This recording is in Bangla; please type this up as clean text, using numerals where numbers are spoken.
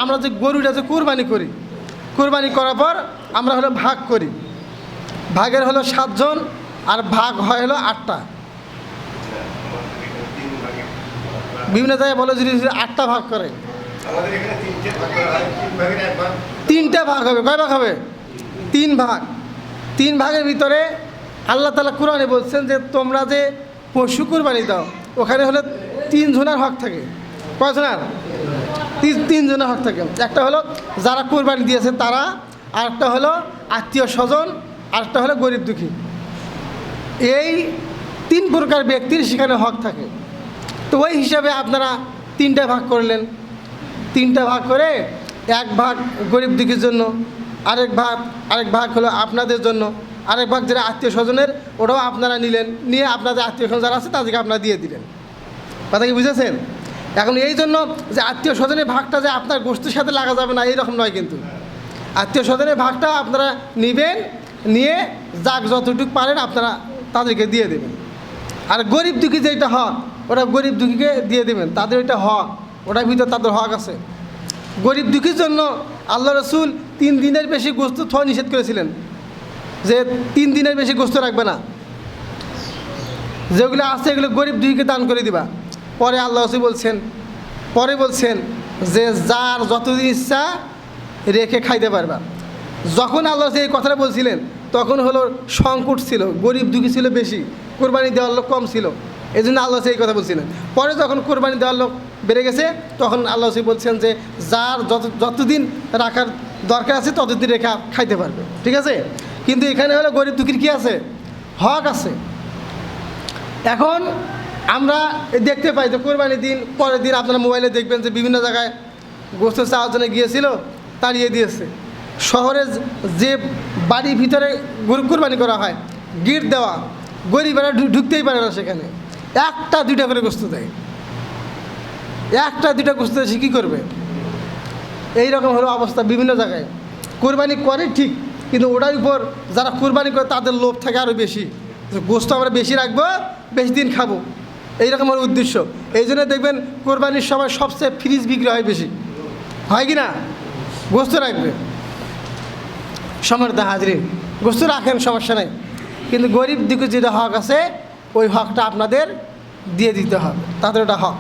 আমরা যে গরুটা যে কুরবানি করি, কুরবানি করার পর আমরা হলো ভাগ করি, ভাগের হলো 7 জন আর ভাগ হয় হলো 8টা। বিভিন্ন জায়গায় বলে যদি 8টা ভাগ করে, 3টে ভাগ হবে। কয় ভাগ হবে? 3 ভাগ। 3 ভাগের ভিতরে আল্লাহ তাআলা কুরআনে বলছেন যে তোমরা যে পশু কুরবানি দাও ওখানে হলো 3 জনের হক থাকে। কয় জনের? 3 জনের হক থাকে। একটা হলো যারা কুরবানি দিয়েছে তারা, আরেকটা হলো আত্মীয় স্বজন, আরেকটা হলো গরিব দুঃখী। এই 3 প্রকার ব্যক্তির সেখানে হক থাকে। তো ওই হিসাবে আপনারা 3টে ভাগ করলেন। 3টে ভাগ করে 1 ভাগ গরিব দুঃখীর জন্য, আরেক ভাগ হলো আপনাদের জন্য, আরেক ভাগ যারা আত্মীয় স্বজনের ওটাও আপনারা নিলেন, নিয়ে আপনাদের আত্মীয় স্বজন যারা আছে তাদেরকে আপনারা দিয়ে দিলেন। কথা কি বুঝেছেন? এখন এই জন্য যে আত্মীয় স্বজনের ভাগটা যে আপনার গোষ্ঠীর সাথে লাগা যাবে না এইরকম নয়, কিন্তু আত্মীয় স্বজনের ভাগটা আপনারা নেবেন, নিয়ে যাক যতটুকু পারেন আপনারা তাদেরকে দিয়ে দেবেন। আর গরিব দুঃখী যেটা হক ওটা গরিব দুঃখীকে দিয়ে দেবেন, তাদের ওইটা হক, ওটার ভিতরে তাদের হক আছে। গরিব দুঃখীর জন্য আল্লাহ রসুল 3 দিনের বেশি গোস্ত খাওয়া নিষেধ করেছিলেন, যে 3 দিনের বেশি গোস্ত রাখবে না, যেগুলো আছে এগুলো গরিব দুঃখীকে দান করে দিবা। পরে আল্লাহ রসুল বলছেন যে যার যতদিন ইচ্ছা রেখে খাইতে পারবা। যখন আল্লাহ রসুল এই কথাটা বলছিলেন তখন হলো সংকট ছিল, গরিব দুঃখী ছিল বেশি, কোরবানি দেওয়ার লোক কম ছিল, এই জন্য আল্লাহ রসুল এই কথা বলছিলেন। পরে যখন কোরবানি দেওয়ার লোক বেড়ে গেছে তখন আল্লাহ রসুল বলছেন যে যার যতদিন রাখার দরকার আছে ততদিন রেখা খাইতে পারবে। ঠিক আছে? কিন্তু এখানে হলো গরিব দুঃখীর কী আছে? হক আছে। এখন আমরা দেখতে পাই যে কোরবানির দিন পরের দিন আপনারা মোবাইলে দেখবেন যে বিভিন্ন জায়গায় গোস্ত চাওয়ার জন্য গিয়েছিল, তাড়িয়ে দিয়েছে। শহরে যে বাড়ির ভিতরে গরু কোরবানি করা হয়, গিট দেওয়া, গরিবেরা ঢুকতেই পারে না সেখানে, 1টা 2টা করে গোস্ত দেয়। 1টা 2টা গোস্ত সে কী করবে? এইরকম হলো অবস্থা বিভিন্ন জায়গায়। কোরবানি করে ঠিক, কিন্তু ওটার উপর যারা কোরবানি করে তাদের লোভ থাকে আরও বেশি, গোস্ত আমরা বেশি রাখবো, বেশি দিন খাবো, এইরকম হলো উদ্দেশ্য। এই জন্য দেখবেন কোরবানির সময় সবচেয়ে ফ্রিজ বিক্রি হয় বেশি, হয় কি না? গোস্ত রাখবে সমর্থ হাজরিন, গোস্ত রাখেন, সমস্যা নেই, কিন্তু গরিব দিকে যেটা হক আছে ওই হকটা আপনাদের দিয়ে দিতে হবে, তাদের ওটা হক।